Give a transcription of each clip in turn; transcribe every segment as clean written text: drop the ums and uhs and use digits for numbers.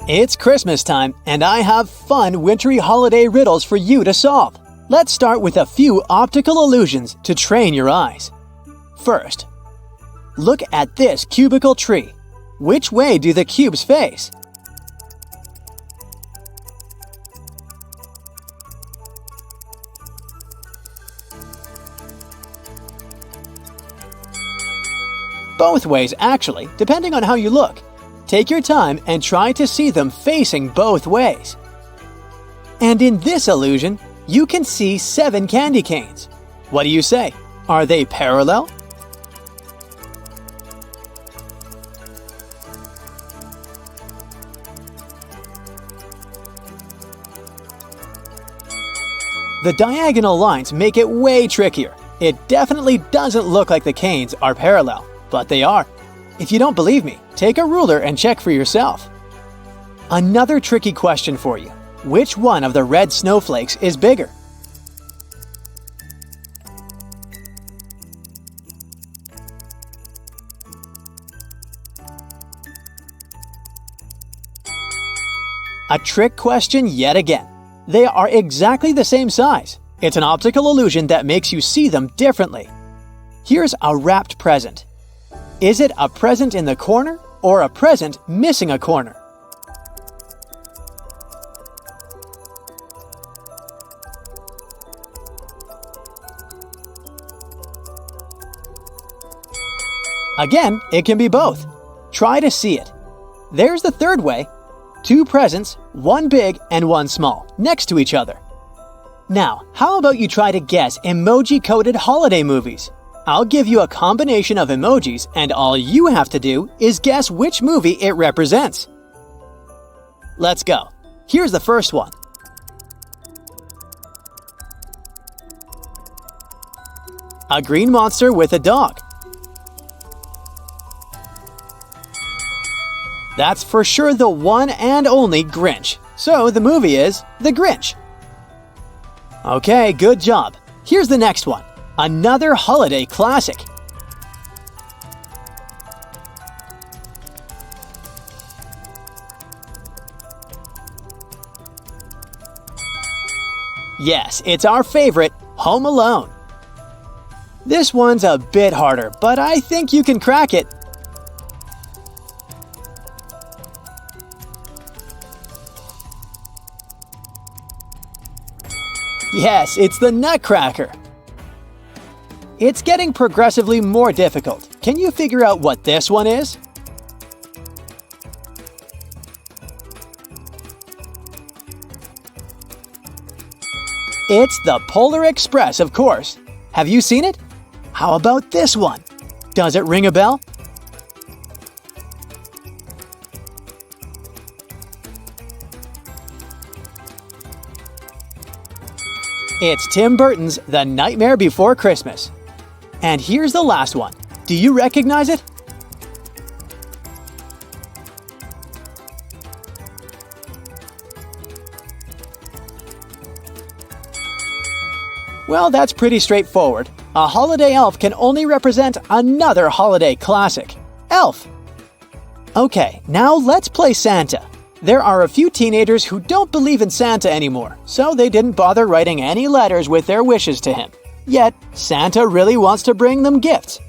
It's Christmas time, and I have fun wintry holiday riddles for you to solve. Let's start with a few optical illusions to train your eyes. First, look at this cubical tree. Which way do the cubes face? Both ways, actually, depending on how you look. Take your time and try to see them facing both ways. And in this illusion, you can see 7 candy canes. What do you say? Are they parallel? The diagonal lines make it way trickier. It definitely doesn't look like the canes are parallel, but they are. If you don't believe me, take a ruler and check for yourself. Another tricky question for you. Which one of the red snowflakes is bigger? A trick question yet again. They are exactly the same size. It's an optical illusion that makes you see them differently. Here's a wrapped present. Is it a present in the corner or a present missing a corner? Again, it can be both. Try to see it. There's the third way. 2 presents, one big and one small, next to each other. Now, how about you try to guess emoji-coded holiday movies? I'll give you a combination of emojis, and all you have to do is guess which movie it represents. Let's go. Here's the first one. A green monster with a dog. That's for sure the one and only Grinch. So the movie is The Grinch. Okay, good job. Here's the next one. Another holiday classic. Yes, it's our favorite, Home Alone. This one's a bit harder, but I think you can crack it. Yes, it's the Nutcracker. It's getting progressively more difficult. Can you figure out what this one is? It's the Polar Express, of course. Have you seen it? How about this one? Does it ring a bell? It's Tim Burton's The Nightmare Before Christmas. And here's the last one. Do you recognize it? Well, that's pretty straightforward. A holiday elf can only represent another holiday classic, Elf. Okay, now let's play Santa. There are a few teenagers who don't believe in Santa anymore, so they didn't bother writing any letters with their wishes to him. Yet, Santa really wants to bring them gifts.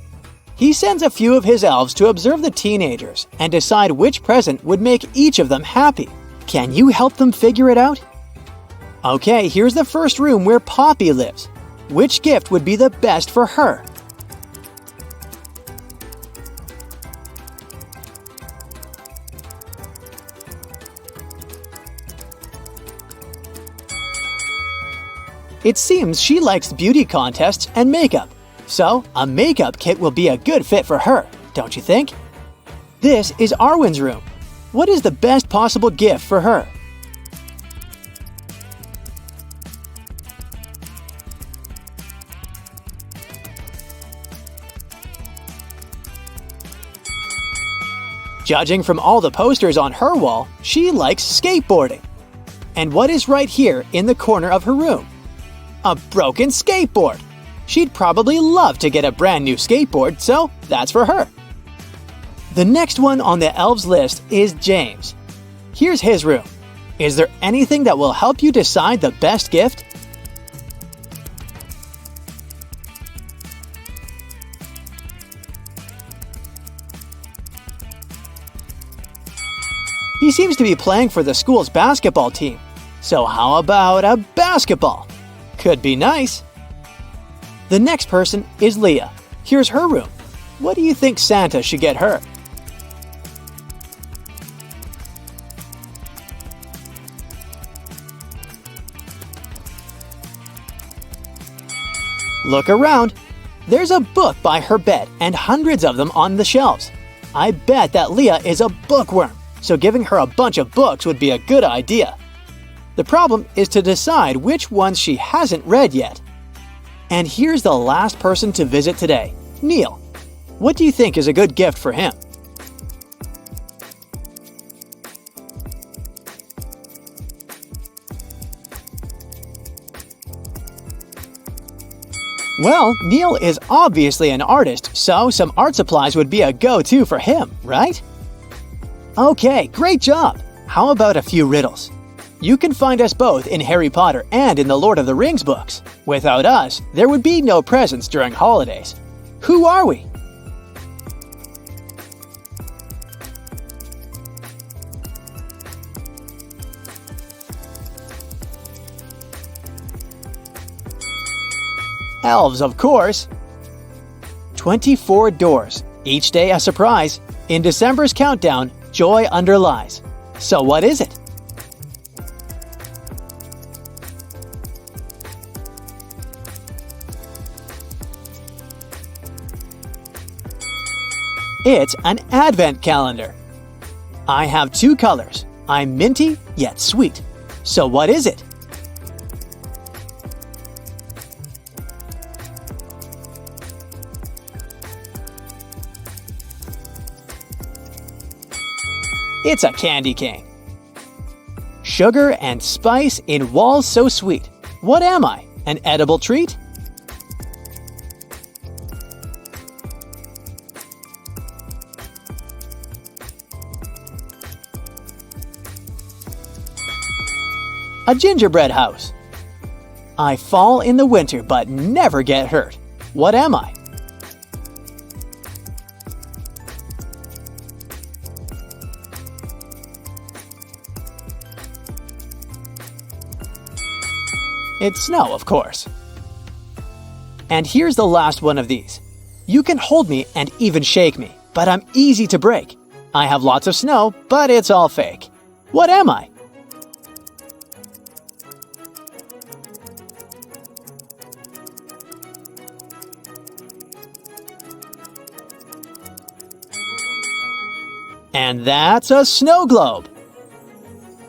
He sends a few of his elves to observe the teenagers and decide which present would make each of them happy. Can you help them figure it out? Okay, here's the first room where Poppy lives. Which gift would be the best for her? It seems she likes beauty contests and makeup, so a makeup kit will be a good fit for her, don't you think? This is Arwen's room. What is the best possible gift for her? Judging from all the posters on her wall, she likes skateboarding. And what is right here in the corner of her room? A broken skateboard. She'd probably love to get a brand new skateboard, so that's for her. The next one on the elves list is James. Here's his room. Is there anything that will help you decide the best gift? He seems to be playing for the school's basketball team. So how about a basketball? Could be nice. The next person is Leah. Here's her room. What do you think Santa should get her? Look around. There's a book by her bed and hundreds of them on the shelves. I bet that Leah is a bookworm, so giving her a bunch of books would be a good idea. The problem is to decide which ones she hasn't read yet. And here's the last person to visit today, Neil. What do you think is a good gift for him? Well, Neil is obviously an artist, so some art supplies would be a go-to for him, right? Okay, great job! How about a few riddles? You can find us both in Harry Potter and in the Lord of the Rings books. Without us, there would be no presents during holidays. Who are we? Elves, of course. 24 doors, each day a surprise. In December's countdown, joy underlies. So what is it? It's an advent calendar. I have two colors. I'm minty yet sweet. So what is it? It's a candy cane. Sugar and spice in walls so sweet. What am I? An edible treat? A gingerbread house. I fall in the winter but never get hurt. What am I? It's snow, of course. And here's the last one of these. You can hold me and even shake me, but I'm easy to break. I have lots of snow, but it's all fake. What am I? And that's a snow globe.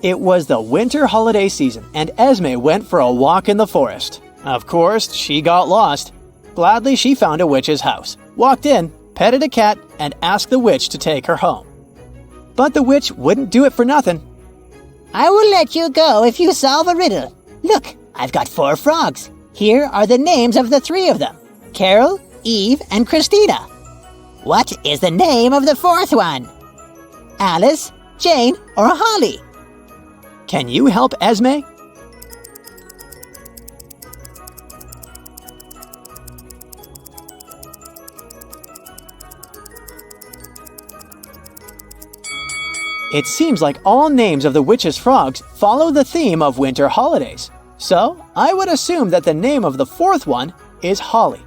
It was the winter holiday season, and Esme went for a walk in the forest. Of course, she got lost. Gladly, she found a witch's house, walked in, petted a cat, and asked the witch to take her home. But the witch wouldn't do it for nothing. I will let you go if you solve a riddle. Look, I've got 4 frogs. Here are the names of the 3 of them: Carol, Eve, and Christina. What is the name of the 4th one? Alice, Jane, or Holly? Can you help Esme? It seems like all names of the witch's frogs follow the theme of winter holidays. So, I would assume that the name of the 4th one is Holly.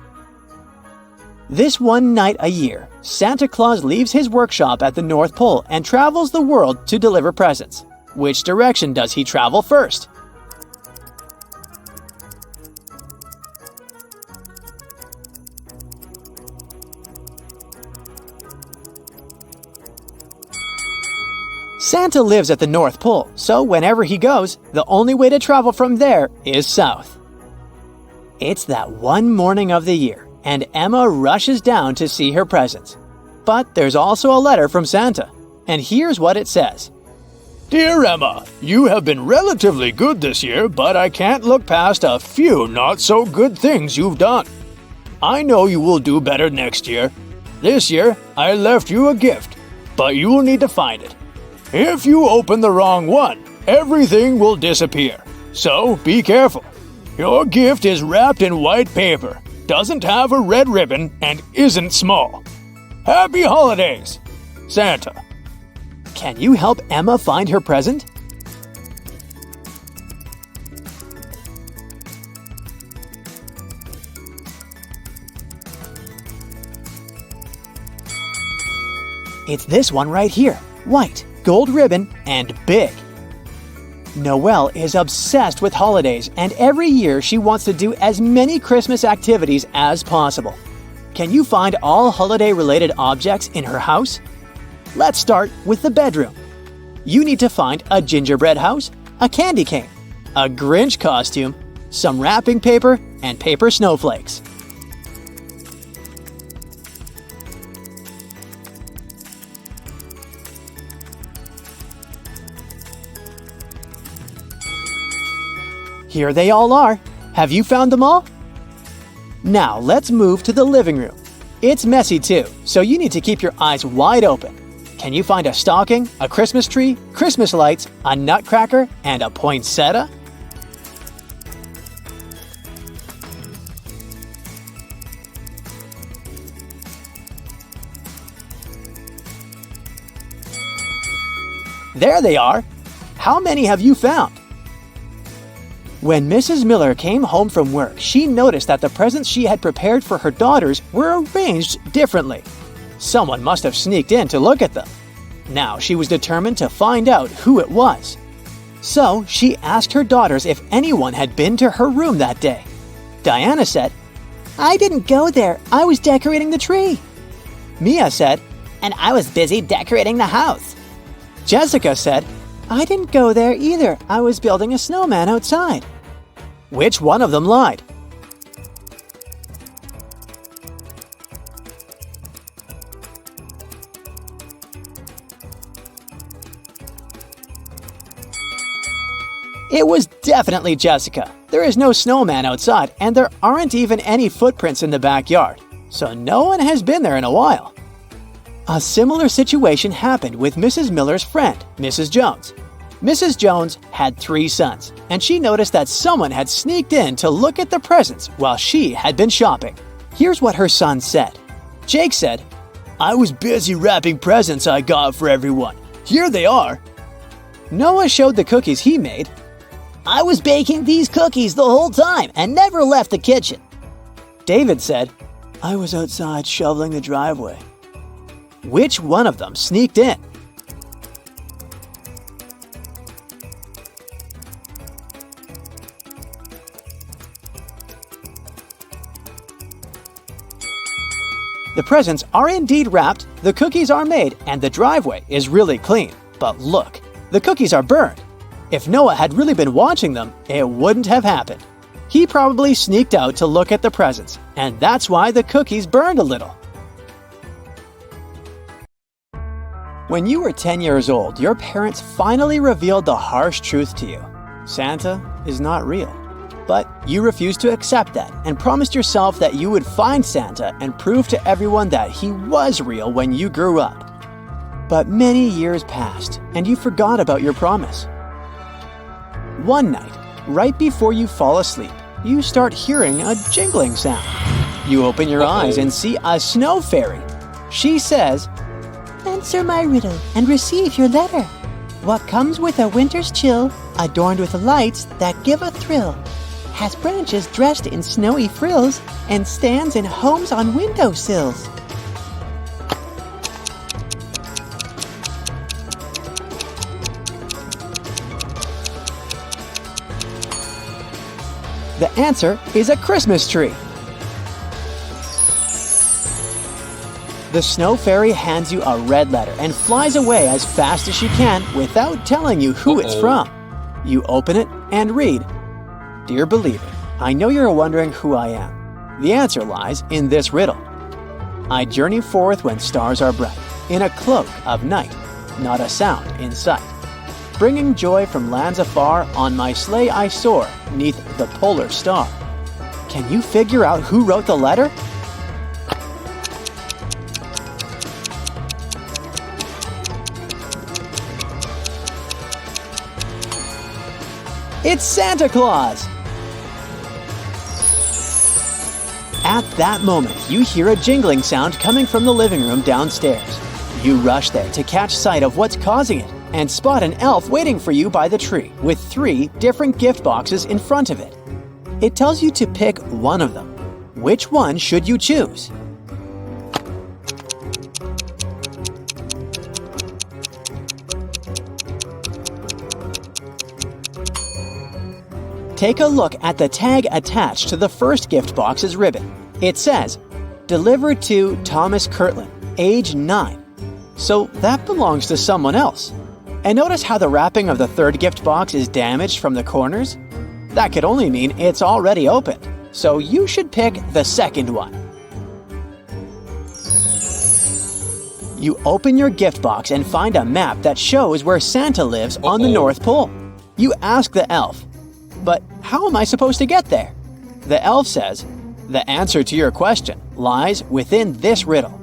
This one night a year, Santa Claus leaves his workshop at the North Pole and travels the world to deliver presents. Which direction does he travel first? Santa lives at the North Pole, so whenever he goes, the only way to travel from there is south. It's that one morning of the year, and Emma rushes down to see her presents. But there's also a letter from Santa, and here's what it says. Dear Emma, you have been relatively good this year, but I can't look past a few not-so-good things you've done. I know you will do better next year. This year, I left you a gift, but you will need to find it. If you open the wrong one, everything will disappear. So be careful. Your gift is wrapped in white paper, doesn't have a red ribbon, and isn't small. Happy holidays, Santa. Can you help Emma find her present? It's this one right here. White, gold ribbon, and big. Noelle is obsessed with holidays, and every year she wants to do as many Christmas activities as possible. Can you find all holiday-related objects in her house? Let's start with the bedroom. You need to find a gingerbread house, a candy cane, a Grinch costume, some wrapping paper, and paper snowflakes. Here they all are. Have you found them all? Now let's move to the living room. It's messy too, so you need to keep your eyes wide open. Can you find a stocking, a Christmas tree, Christmas lights, a nutcracker, and a poinsettia? There they are. How many have you found? When Mrs. Miller came home from work, she noticed that the presents she had prepared for her daughters were arranged differently. Someone must have sneaked in to look at them. Now she was determined to find out who it was. So she asked her daughters if anyone had been to her room that day. Diana said, "I didn't go there. I was decorating the tree." Mia said, And I was busy decorating the house. Jessica said, "I didn't go there either. I was building a snowman outside." Which one of them lied? It was definitely Jessica. There is no snowman outside, and there aren't even any footprints in the backyard, so no one has been there in a while. A similar situation happened with Mrs. Miller's friend, Mrs. Jones. Mrs. Jones had 3 sons, and she noticed that someone had sneaked in to look at the presents while she had been shopping. Here's what her son said. Jake said, "I was busy wrapping presents I got for everyone. Here they are." Noah showed the cookies he made. I was baking these cookies the whole time and never left the kitchen. David said, "I was outside shoveling the driveway." Which one of them sneaked in? The presents are indeed wrapped, the cookies are made, and the driveway is really clean. But look, the cookies are burned. If Noah had really been watching them, it wouldn't have happened. He probably sneaked out to look at the presents, and that's why the cookies burned a little. When you were 10 years old, your parents finally revealed the harsh truth to you. Santa is not real. But you refused to accept that and promised yourself that you would find Santa and prove to everyone that he was real when you grew up. But many years passed, and you forgot about your promise. One night, right before you fall asleep, you start hearing a jingling sound. You open your eyes and see a snow fairy. She says, "Answer my riddle and receive your letter. What comes with a winter's chill, adorned with lights that give a thrill, has branches dressed in snowy frills, and stands in homes on windowsills?" The answer is a Christmas tree. The snow fairy hands you a red letter and flies away as fast as she can without telling you who it's from. You open it and read, "Dear believer, I know you're wondering who I am. The answer lies in this riddle. I journey forth when stars are bright, in a cloak of night, not a sound in sight. Bringing joy from lands afar, on my sleigh I soar, neath the polar star." Can you figure out who wrote the letter? It's Santa Claus! At that moment, you hear a jingling sound coming from the living room downstairs. You rush there to catch sight of what's causing it and spot an elf waiting for you by the tree with 3 different gift boxes in front of it. It tells you to pick one of them. Which one should you choose? Take a look at the tag attached to the first gift box's ribbon. It says, "Delivered to Thomas Kirtland, age 9. So that belongs to someone else. And notice how the wrapping of the third gift box is damaged from the corners? That could only mean it's already opened, so you should pick the second one. You open your gift box and find a map that shows where Santa lives on the North Pole. You ask the elf, "But how am I supposed to get there?" The elf says, "The answer to your question lies within this riddle.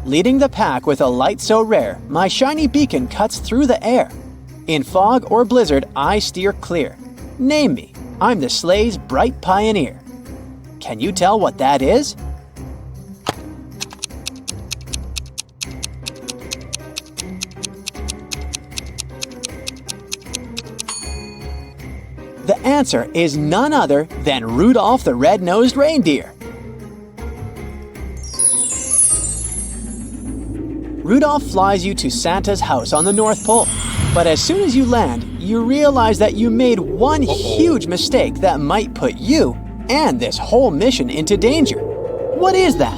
Leading the pack with a light so rare, my shiny beacon cuts through the air. In fog or blizzard, I steer clear. Name me, I'm the sleigh's bright pioneer." Can you tell what that is? The answer is none other than Rudolph the Red-Nosed Reindeer. Rudolph flies you to Santa's house on the North Pole, but as soon as you land, you realize that you made one huge mistake that might put you and this whole mission into danger. What is that?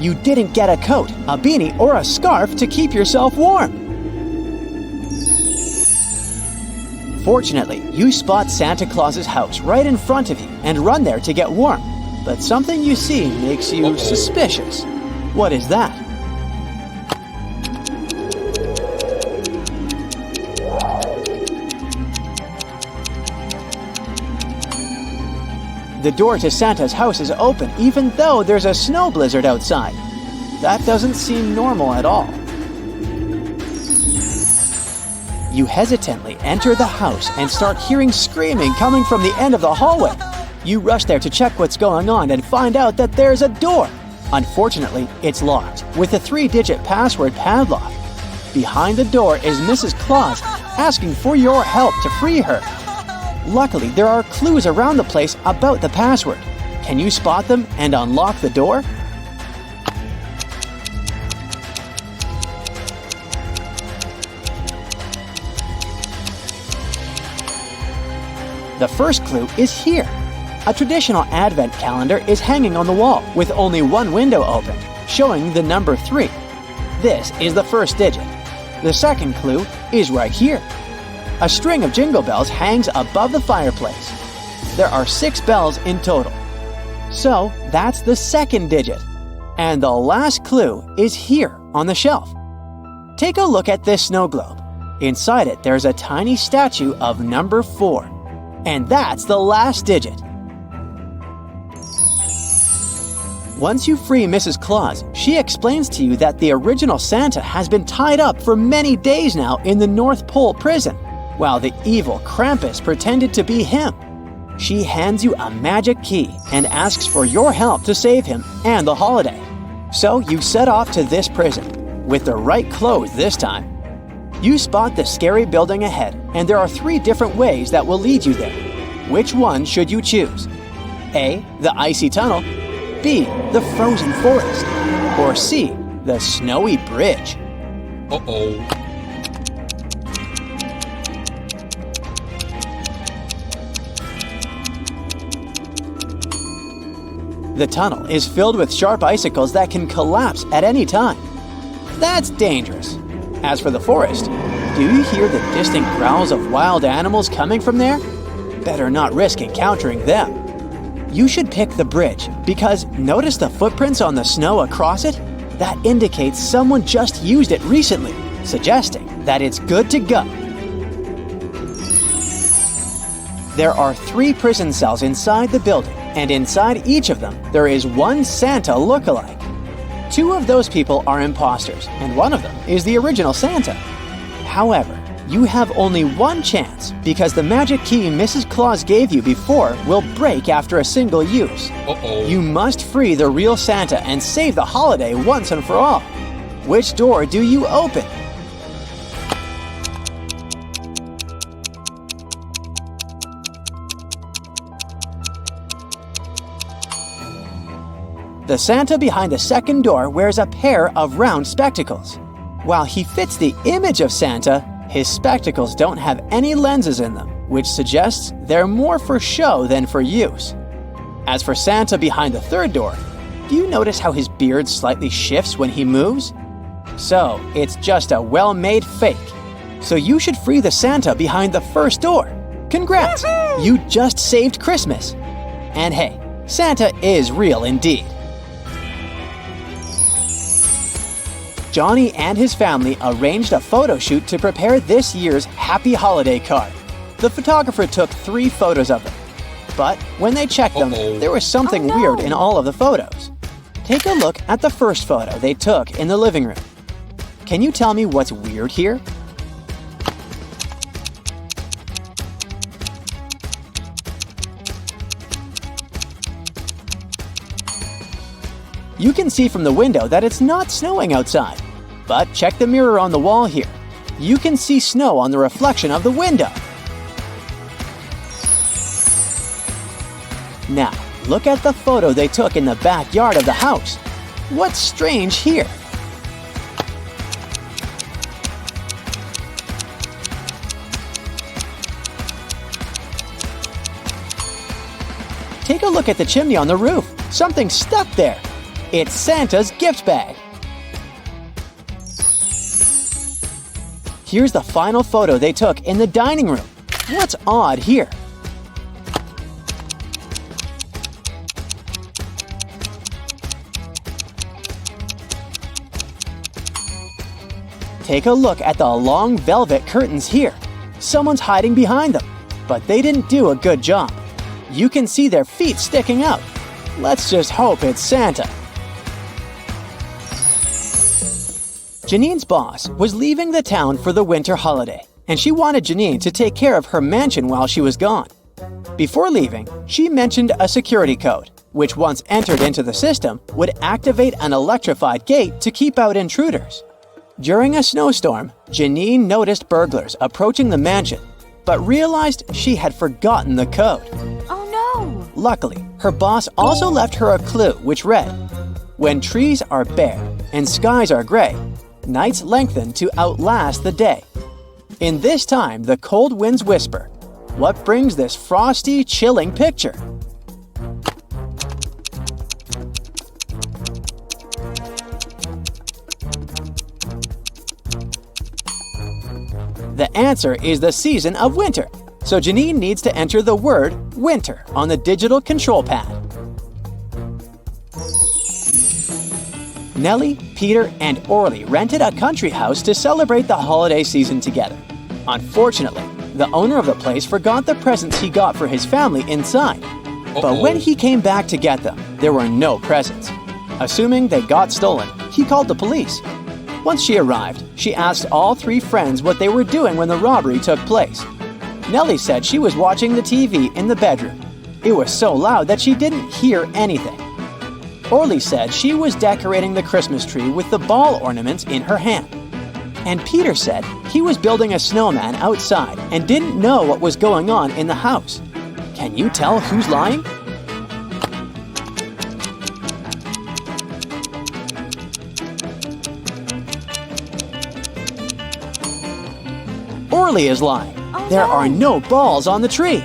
You didn't get a coat, a beanie, or a scarf to keep yourself warm. Fortunately, you spot Santa Claus's house right in front of you and run there to get warm. But something you see makes you suspicious. What is that? The door to Santa's house is open even though there's a snow blizzard outside. That doesn't seem normal at all. You hesitantly enter the house and start hearing screaming coming from the end of the hallway. You rush there to check what's going on and find out that there's a door. Unfortunately, it's locked with a 3-digit password padlock. Behind the door is Mrs. Claus asking for your help to free her. Luckily, there are clues around the place about the password. Can you spot them and unlock the door? The first clue is here. A traditional advent calendar is hanging on the wall with only one window open, showing the number 3. This is the first digit. The second clue is right here. A string of jingle bells hangs above the fireplace. There are 6 bells in total. So that's the second digit. And the last clue is here on the shelf. Take a look at this snow globe. Inside it, there's a tiny statue of number 4. And that's the last digit. Once you free Mrs. Claus, she explains to you that the original Santa has been tied up for many days now in the North Pole prison, while the evil Krampus pretended to be him. She hands you a magic key and asks for your help to save him and the holiday. So you set off to this prison, with the right clothes this time. You spot the scary building ahead, and there are 3 different ways that will lead you there. Which one should you choose? A. The icy tunnel. B. The frozen forest. Or C. The snowy bridge. The tunnel is filled with sharp icicles that can collapse at any time. That's dangerous. As for the forest, do you hear the distant growls of wild animals coming from there? Better not risk encountering them. You should pick the bridge because notice the footprints on the snow across it? That indicates someone just used it recently, suggesting that it's good to go. There are 3 prison cells inside the building, and inside each of them, there is one Santa look-alike. 2 of those people are imposters, and one of them is the original Santa. However, you have only one chance because the magic key Mrs. Claus gave you before will break after a single use. You must free the real Santa and save the holiday once and for all. Which door do you open? The Santa behind the second door wears a pair of round spectacles. While he fits the image of Santa, his spectacles don't have any lenses in them, which suggests they're more for show than for use. As for Santa behind the third door, do you notice how his beard slightly shifts when he moves? So, it's just a well-made fake. So you should free the Santa behind the first door. Congrats! You just saved Christmas. And hey, Santa is real indeed. Johnny and his family arranged a photo shoot to prepare this year's Happy Holiday card. The photographer took 3 photos of them. But when they checked them, there was something weird in all of the photos. Take a look at the first photo they took in the living room. Can you tell me what's weird here? You can see from the window that it's not snowing outside. But check the mirror on the wall here. You can see snow on the reflection of the window. Now, look at the photo they took in the backyard of the house. What's strange here? Take a look at the chimney on the roof. Something's stuck there. It's Santa's gift bag. Here's the final photo they took in the dining room. What's odd here? Take a look at the long velvet curtains here. Someone's hiding behind them, but they didn't do a good job. You can see their feet sticking out. Let's just hope it's Santa. Janine's boss was leaving the town for the winter holiday, and she wanted Janine to take care of her mansion while she was gone. Before leaving, she mentioned a security code, which once entered into the system would activate an electrified gate to keep out intruders. During a snowstorm, Janine noticed burglars approaching the mansion, but realized she had forgotten the code. Oh no! Luckily, her boss also left her a clue which read, "When trees are bare and skies are gray, nights lengthen to outlast the day. In this time, the cold winds whisper. What brings this frosty, chilling picture?" The answer is the season of winter, so Janine needs to enter the word winter on the digital control pad. Nellie, Peter, and Orly rented a country house to celebrate the holiday season together. Unfortunately, the owner of the place forgot the presents he got for his family inside. But when he came back to get them, there were no presents. Assuming they got stolen, he called the police. Once she arrived, she asked all 3 friends what they were doing when the robbery took place. Nellie said she was watching the TV in the bedroom. It was so loud that she didn't hear anything. Orly said she was decorating the Christmas tree with the ball ornaments in her hand. And Peter said he was building a snowman outside and didn't know what was going on in the house. Can you tell who's lying? Orly is lying. There are no balls on the tree.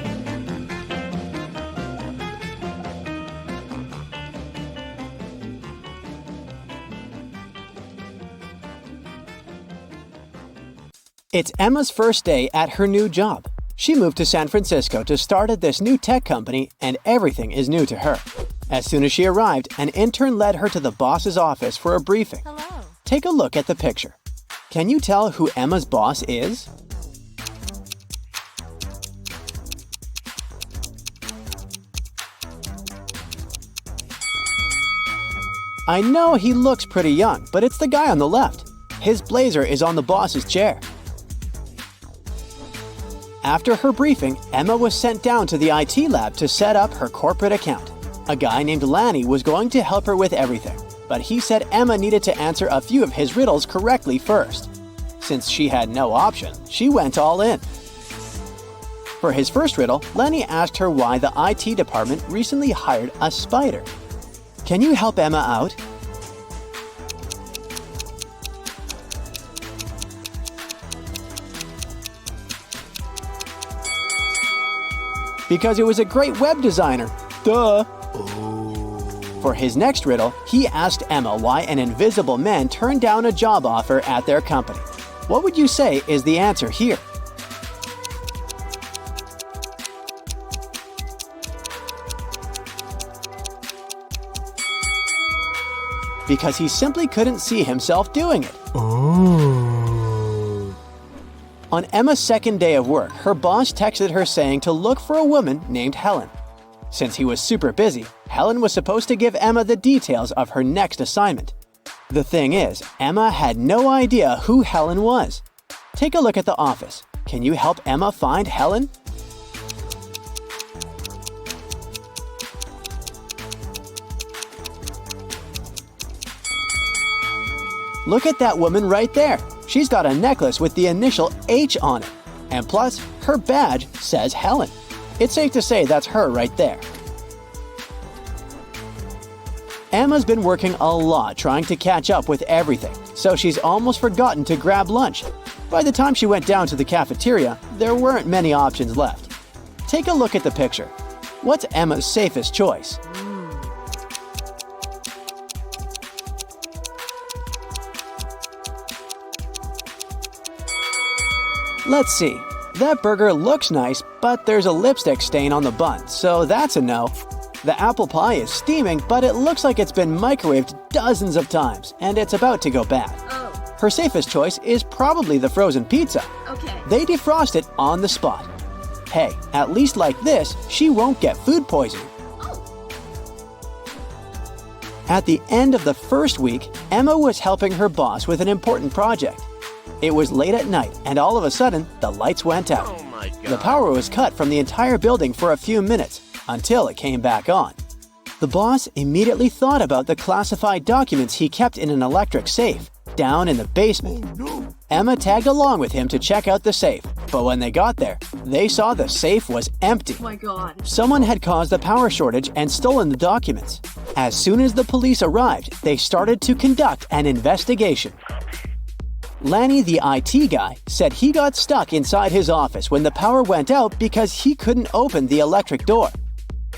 It's Emma's first day at her new job. She moved to San Francisco to start at this new tech company, and everything is new to her. As soon as she arrived, an intern led her to the boss's office for a briefing. Hello. Take a look at the picture. Can you tell who Emma's boss is? I know he looks pretty young, but it's the guy on the left. His blazer is on the boss's chair. After her briefing, Emma was sent down to the IT lab to set up her corporate account. A guy named Lanny was going to help her with everything, but he said Emma needed to answer a few of his riddles correctly first. Since she had no option, she went all in. For his first riddle, Lenny asked her why the IT department recently hired a spider. Can you help Emma out? Because it was a great web designer. Duh! For his next riddle, he asked Emma why an invisible man turned down a job offer at their company. What would you say is the answer here? Because he simply couldn't see himself doing it. On Emma's second day of work, her boss texted her saying to look for a woman named Helen. Since he was super busy, Helen was supposed to give Emma the details of her next assignment. The thing is, Emma had no idea who Helen was. Take a look at the office. Can you help Emma find Helen? Look at that woman right there. She's got a necklace with the initial H on it. And plus, her badge says Helen. It's safe to say that's her right there. Emma's been working a lot trying to catch up with everything, so she's almost forgotten to grab lunch. By the time she went down to the cafeteria, there weren't many options left. Take a look at the picture. What's Emma's safest choice? Let's see. That burger looks nice, but there's a lipstick stain on the bun, so that's a no. The apple pie is steaming, but it looks like it's been microwaved dozens of times, and it's about to go bad. Oh, Her safest choice is probably the frozen pizza. okay. They defrost it on the spot. Hey, at least like this, she won't get food poisoning. At the end of the first week, Emma was helping her boss with an important project. It was late at night, and all of a sudden, the lights went out. Oh my god. The power was cut from the entire building for a few minutes, until it came back on. The boss immediately thought about the classified documents he kept in an electric safe, down in the basement. Emma tagged along with him to check out the safe, but when they got there, they saw the safe was empty. Oh my god. Someone had caused a power shortage and stolen the documents. As soon as the police arrived, they started to conduct an investigation. Lanny, the IT guy, said he got stuck inside his office when the power went out because he couldn't open the electric door.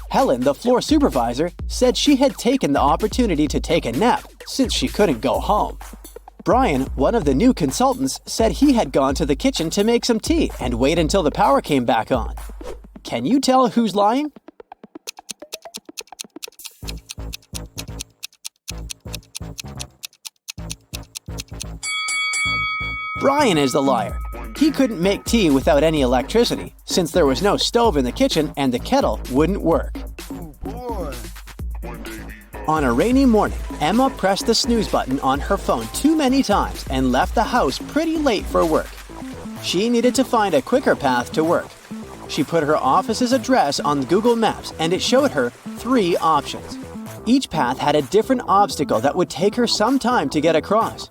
Helen, the floor supervisor, said she had taken the opportunity to take a nap since she couldn't go home. Brian, one of the new consultants, said he had gone to the kitchen to make some tea and wait until the power came back on. Can you tell who's lying? Brian is the liar. He couldn't make tea without any electricity, since there was no stove in the kitchen and the kettle wouldn't work. On a rainy morning, Emma pressed the snooze button on her phone too many times and left the house pretty late for work. She needed to find a quicker path to work. She put her office's address on Google Maps and it showed her 3 options. Each path had a different obstacle that would take her some time to get across.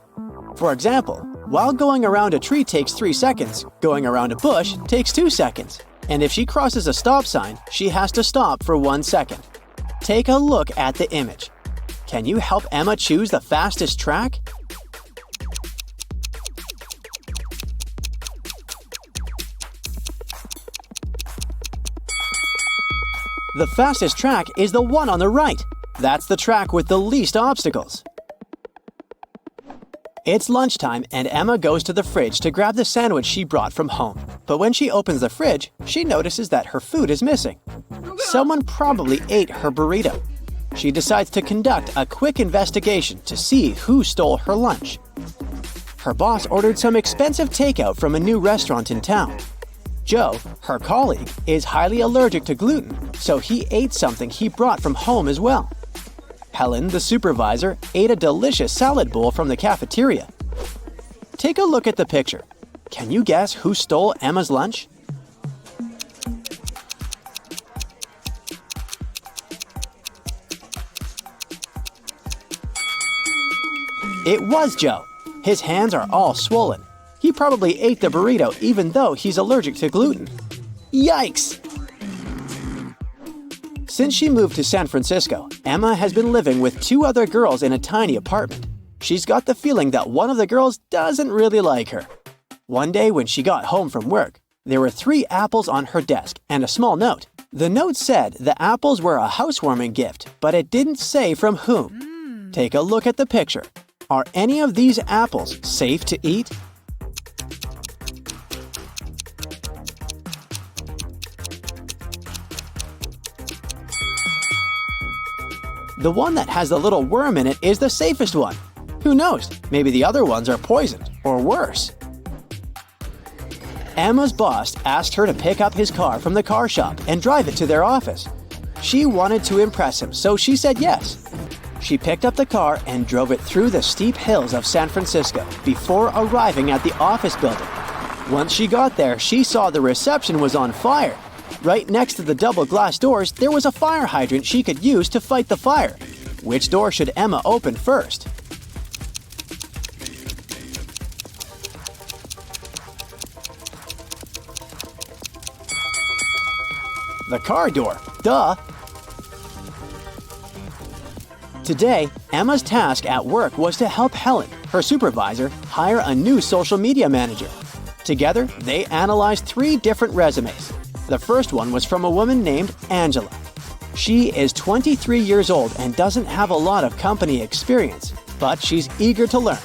For example, while going around a tree takes 3 seconds, going around a bush takes 2 seconds. And if she crosses a stop sign, she has to stop for 1 second. Take a look at the image. Can you help Emma choose the fastest track? The fastest track is the one on the right. That's the track with the least obstacles. It's lunchtime and Emma goes to the fridge to grab the sandwich she brought from home. But when she opens the fridge, she notices that her food is missing. Someone probably ate her burrito. She decides to conduct a quick investigation to see who stole her lunch. Her boss ordered some expensive takeout from a new restaurant in town. Joe, her colleague, is highly allergic to gluten, so he ate something he brought from home as well. Helen, the supervisor, ate a delicious salad bowl from the cafeteria. Take a look at the picture. Can you guess who stole Emma's lunch? It was Joe. His hands are all swollen. He probably ate the burrito even though he's allergic to gluten. Yikes! Since she moved to San Francisco, Emma has been living with 2 other girls in a tiny apartment. She's got the feeling that one of the girls doesn't really like her. One day when she got home from work, there were 3 apples on her desk and a small note. The note said the apples were a housewarming gift, but it didn't say from whom. Take a look at the picture. Are any of these apples safe to eat? The one that has the little worm in it is the safest one. Who knows? Maybe the other ones are poisoned, or worse. Emma's boss asked her to pick up his car from the car shop and drive it to their office. She wanted to impress him, so she said yes. She picked up the car and drove it through the steep hills of San Francisco before arriving at the office building. Once she got there, she saw the reception was on fire. Right next to the double glass doors, there was a fire hydrant she could use to fight the fire. Which door should Emma open first? The car door. Duh! Today, Emma's task at work was to help Helen, her supervisor, hire a new social media manager. Together, they analyzed 3 different resumes. The first one was from a woman named Angela. She is 23 years old and doesn't have a lot of company experience, but she's eager to learn.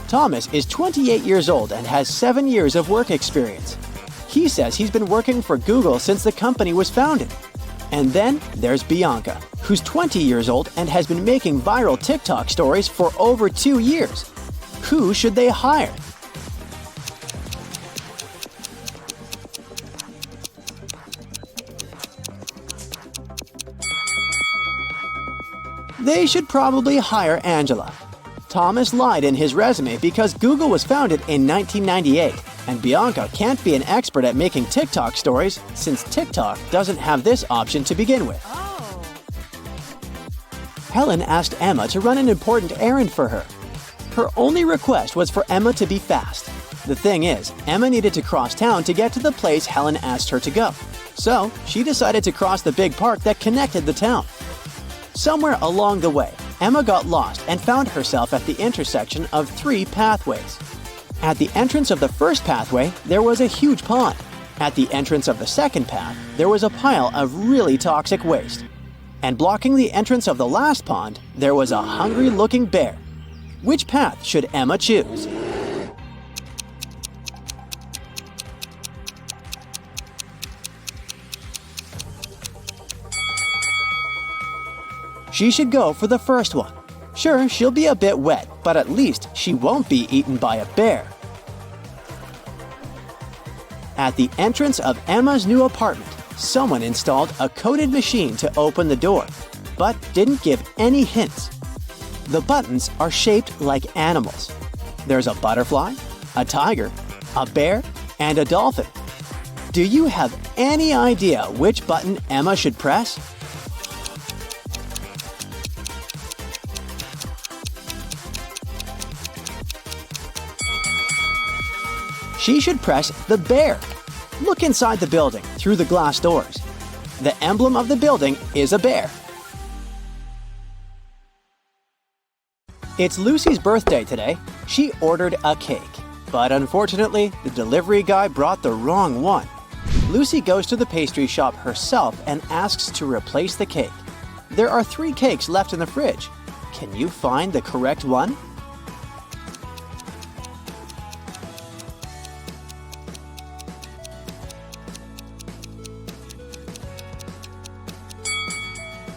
Thomas is 28 years old and has 7 years of work experience. He says he's been working for Google since the company was founded. And then there's Bianca, who's 20 years old and has been making viral TikTok stories for over 2 years. Who should they hire? They should probably hire Angela. Thomas lied in his resume because Google was founded in 1998, and Bianca can't be an expert at making TikTok stories since TikTok doesn't have this option to begin with. Helen asked Emma to run an important errand for her. Her only request was for Emma to be fast. The thing is, Emma needed to cross town to get to the place Helen asked her to go. So, she decided to cross the big park that connected the town. Somewhere along the way, Emma got lost and found herself at the intersection of 3 pathways. At the entrance of the first pathway, there was a huge pond. At the entrance of the second path, there was a pile of really toxic waste. And blocking the entrance of the last pond, there was a hungry-looking bear. Which path should Emma choose? She should go for the first one. Sure, she'll be a bit wet, but at least she won't be eaten by a bear. At the entrance of Emma's new apartment, someone installed a coded machine to open the door, but didn't give any hints. The buttons are shaped like animals. There's a butterfly, a tiger, a bear, and a dolphin. Do you have any idea which button Emma should press? She should press the bear. Look inside the building through the glass doors. The emblem of the building is a bear. It's Lucy's birthday today. She ordered a cake, but unfortunately, the delivery guy brought the wrong one. Lucy goes to the pastry shop herself and asks to replace the cake. There are 3 cakes left in the fridge. Can you find the correct one?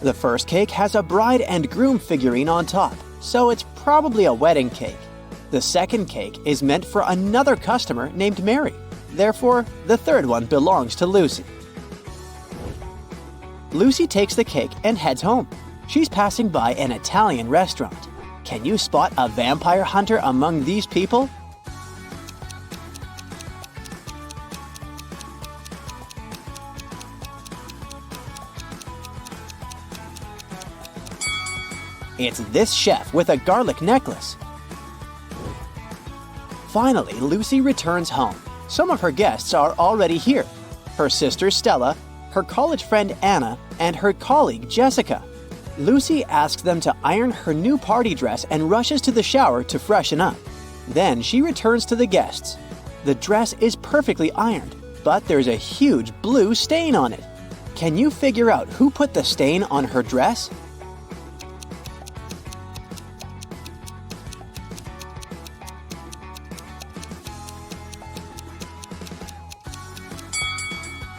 The first cake has a bride and groom figurine on top, so it's probably a wedding cake. The second cake is meant for another customer named Mary. Therefore, the third one belongs to Lucy. Lucy takes the cake and heads home. She's passing by an Italian restaurant. Can you spot a vampire hunter among these people? It's this chef with a garlic necklace. Finally, Lucy returns home. Some of her guests are already here. Her sister Stella, her college friend Anna, and her colleague Jessica. Lucy asks them to iron her new party dress and rushes to the shower to freshen up. Then she returns to the guests. The dress is perfectly ironed, but there's a huge blue stain on it. Can you figure out who put the stain on her dress?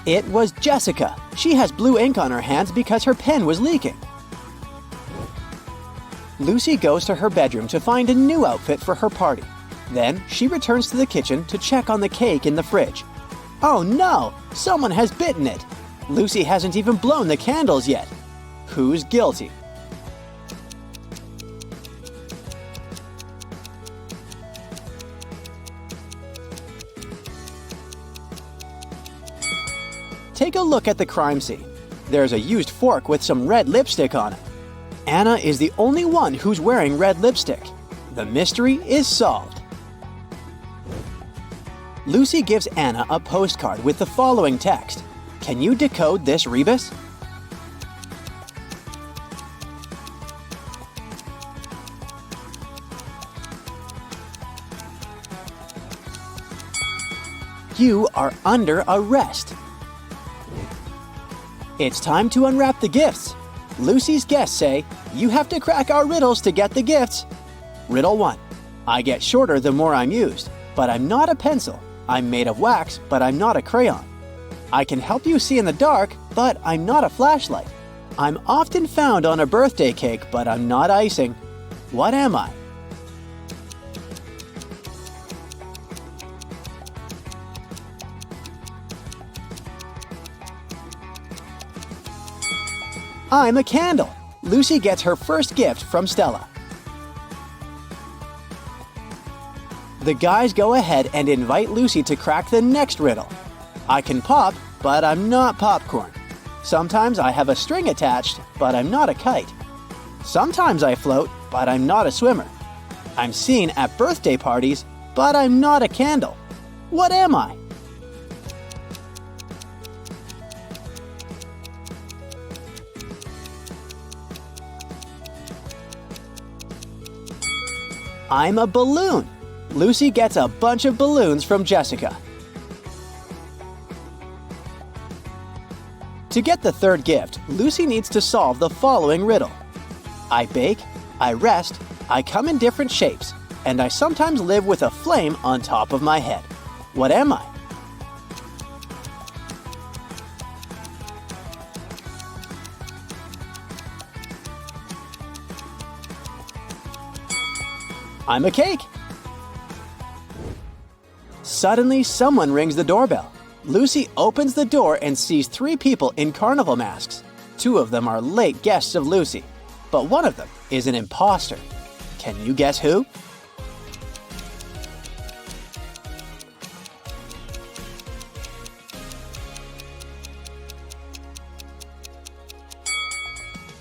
It was Jessica. She has blue ink on her hands because her pen was leaking. Lucy goes to her bedroom to find a new outfit for her party. Then she returns to the kitchen to check on the cake in the fridge. Oh no! Someone has bitten it! Lucy hasn't even blown the candles yet. Who's guilty? Take a look at the crime scene. There's a used fork with some red lipstick on it. Anna is the only one who's wearing red lipstick. The mystery is solved. Lucy gives Anna a postcard with the following text. Can you decode this rebus? You are under arrest. It's time to unwrap the gifts. Lucy's guests say, you have to crack our riddles to get the gifts. Riddle 1. I get shorter the more I'm used, but I'm not a pencil. I'm made of wax, but I'm not a crayon. I can help you see in the dark, but I'm not a flashlight. I'm often found on a birthday cake, but I'm not icing. What am I? I'm a candle. Lucy gets her first gift from Stella. The guys go ahead and invite Lucy to crack the next riddle. I can pop, but I'm not popcorn. Sometimes I have a string attached, but I'm not a kite. Sometimes I float, but I'm not a swimmer. I'm seen at birthday parties, but I'm not a candle. What am I? I'm a balloon. Lucy gets a bunch of balloons from Jessica. To get the third gift, Lucy needs to solve the following riddle. I bake, I rest, I come in different shapes, and I sometimes live with a flame on top of my head. What am I? I'm a cake. Suddenly, someone rings the doorbell. Lucy opens the door and sees 3 people in carnival masks. 2 of them are late guests of Lucy, but one of them is an imposter. Can you guess who?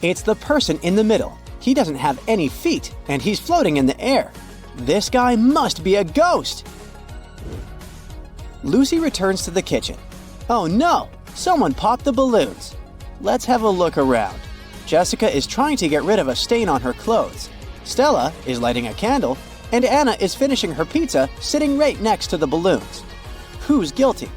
It's the person in the middle. He doesn't have any feet, and he's floating in the air. This guy must be a ghost! Lucy returns to the kitchen. Oh no! Someone popped the balloons. Let's have a look around. Jessica is trying to get rid of a stain on her clothes. Stella is lighting a candle, and Anna is finishing her pizza sitting right next to the balloons. Who's guilty?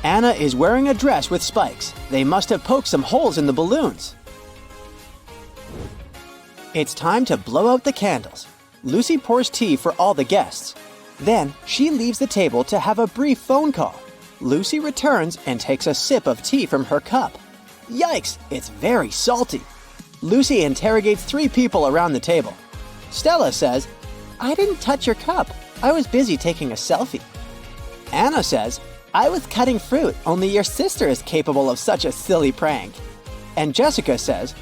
Anna is wearing a dress with spikes. They must have poked some holes in the balloons. It's time to blow out the candles. Lucy pours tea for all the guests. Then she leaves the table to have a brief phone call. Lucy returns and takes a sip of tea from her cup. Yikes, it's very salty. Lucy interrogates 3 people around the table. Stella says, I didn't touch your cup. I was busy taking a selfie. Anna says, I was cutting fruit, only your sister is capable of such a silly prank. And Jessica says,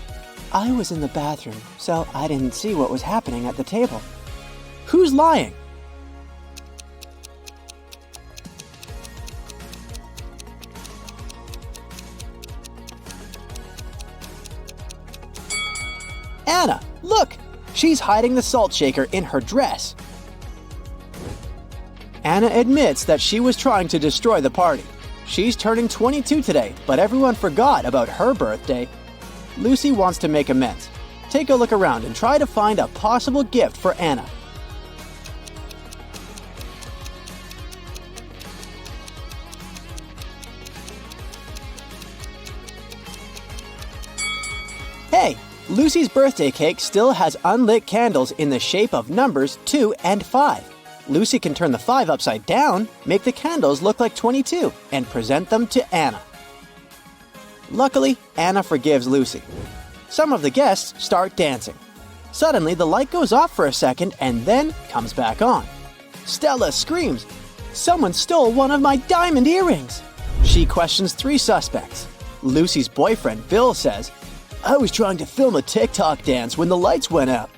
I was in the bathroom, so I didn't see what was happening at the table. Who's lying? Anna, look! She's hiding the salt shaker in her dress. Anna admits that she was trying to destroy the party. She's turning 22 today, but everyone forgot about her birthday. Lucy wants to make amends. Take a look around and try to find a possible gift for Anna. Hey, Lucy's birthday cake still has unlit candles in the shape of numbers 2 and 5. Lucy can turn the 5 upside down, make the candles look like 22, and present them to Anna. Luckily, Anna forgives Lucy. Some of the guests start dancing. Suddenly, the light goes off for a second and then comes back on. Stella screams, "Someone stole one of my diamond earrings!" She questions 3 suspects. Lucy's boyfriend, Bill, says, I was trying to film a TikTok dance when the lights went out.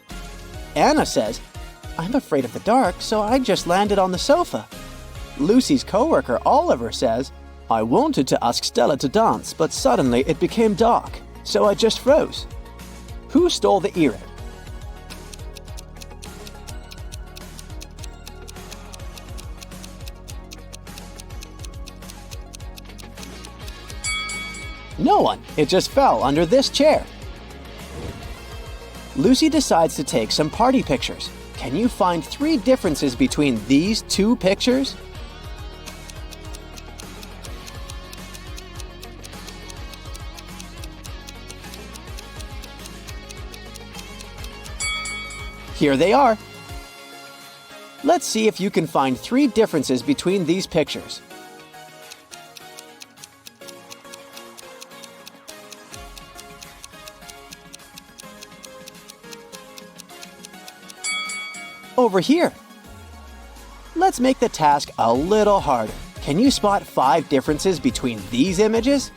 Anna says, I'm afraid of the dark, so I just landed on the sofa. Lucy's coworker, Oliver, says, I wanted to ask Stella to dance, but suddenly it became dark, so I just froze. Who stole the earring? No one. It just fell under this chair. Lucy decides to take some party pictures. Can you find 3 differences between these 2 pictures? Here they are. Let's see if you can find 3 differences between these pictures. Over here. Let's make the task a little harder. Can you spot 5 differences between these images?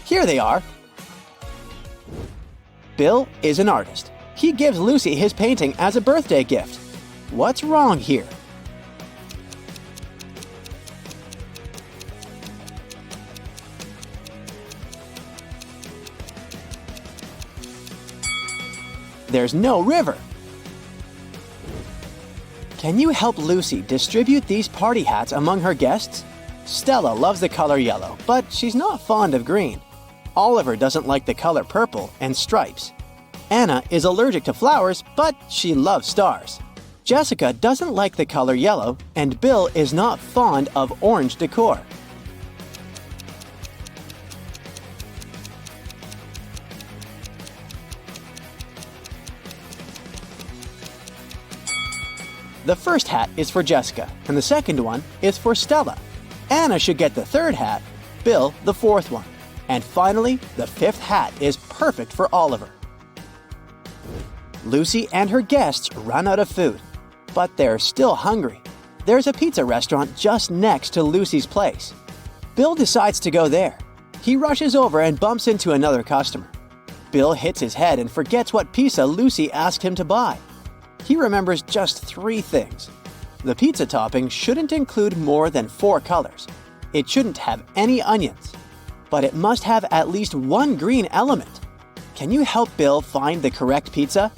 Here they are. Bill is an artist. He gives Lucy his painting as a birthday gift. What's wrong here? There's no river. Can you help Lucy distribute these party hats among her guests? Stella loves the color yellow, but she's not fond of green. Oliver doesn't like the color purple and stripes. Anna is allergic to flowers, but she loves stars. Jessica doesn't like the color yellow, and Bill is not fond of orange decor. The first hat is for Jessica, and the second one is for Stella. Anna should get the 3rd hat, Bill the 4th one. And finally, the 5th hat is perfect for Oliver. Lucy and her guests run out of food, but they're still hungry. There's a pizza restaurant just next to Lucy's place. Bill decides to go there. He rushes over and bumps into another customer. Bill hits his head and forgets what pizza Lucy asked him to buy. He remembers just 3 things. The pizza topping shouldn't include more than 4 colors. It shouldn't have any onions. But it must have at least 1 green element. Can you help Bill find the correct pizza?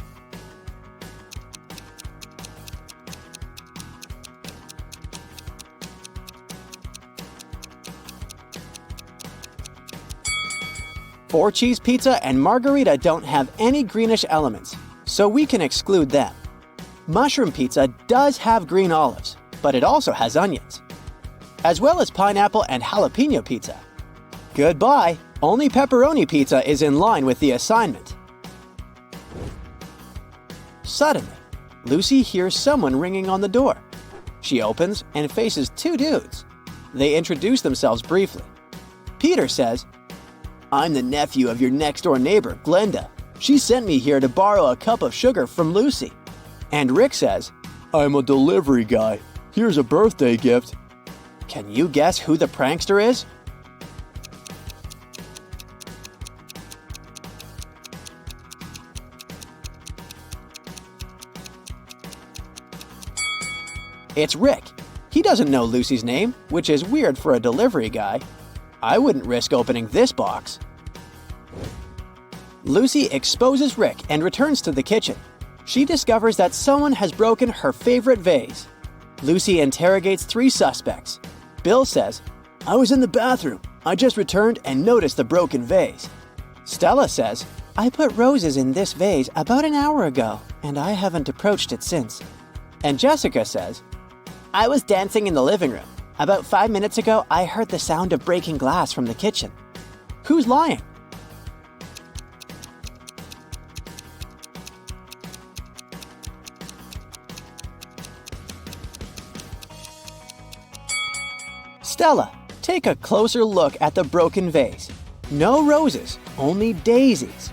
Four cheese pizza and margarita don't have any greenish elements, so we can exclude them. Mushroom pizza does have green olives, but it also has onions, as well as pineapple and jalapeno pizza. Goodbye! Only pepperoni pizza is in line with the assignment. Suddenly, Lucy hears someone ringing on the door. She opens and faces 2 dudes. They introduce themselves briefly. Peter says, "I'm the nephew of your next-door neighbor, Glenda. She sent me here to borrow a cup of sugar from Lucy." And Rick says, I'm a delivery guy. Here's a birthday gift. "Can you guess who the prankster is?" It's Rick. He doesn't know Lucy's name, which is weird for a delivery guy. I wouldn't risk opening this box. Lucy exposes Rick and returns to the kitchen. She discovers that someone has broken her favorite vase. Lucy interrogates 3 suspects. Bill says, "I was in the bathroom. I just returned and noticed the broken vase." Stella says, "I put roses in this vase about an hour ago, and I haven't approached it since." And Jessica says, "I was dancing in the living room. About 5 minutes ago, I heard the sound of breaking glass from the kitchen." Who's lying? Stella, take a closer look at the broken vase. No roses, only daisies.